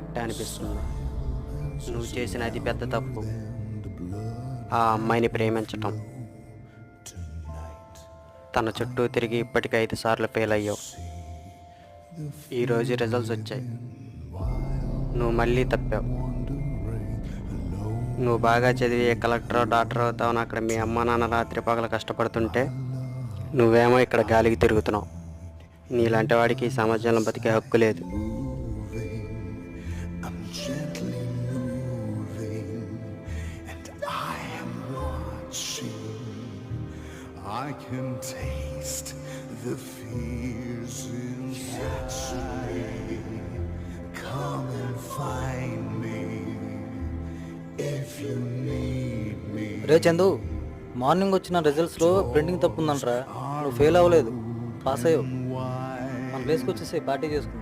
కరెక్టే అనిపిస్తుంది. నువ్వు చేసిన అతి పెద్ద తప్పు ఆ అమ్మాయిని ప్రేమించటం. తన చుట్టూ తిరిగి ఇప్పటికి 5 సార్లు ఫెయిల్ అయ్యావు. ఈరోజు రిజల్ట్స్ వచ్చాయి. నువ్వు మళ్ళీ తప్పావు. నువ్వు బాగా చదివి కలెక్టర్ డాక్టర్ అవుతావని అక్కడ మీ అమ్మ నాన్న రాత్రి పగలు కష్టపడుతుంటే నువ్వేమో ఇక్కడ గాలికి తిరుగుతున్నావు. నీలాంటి వాడికి ఈ సమాజంలో బతికే హక్కు లేదు. I'm gently moving, and I am watching. I can taste the fears inside me. Come and find me if you need me. Ray Chandu, morning వచ్చిన రిజల్ట్స్లో ప్రింటింగ్ తప్పు ఉందంటరా. నువ్వు ఫెయిల్ అవ్వలేదు, పాస్ అయ్యావు. మన ప్లేస్కి వచ్చేసి పార్టీ చేసుకుందాం.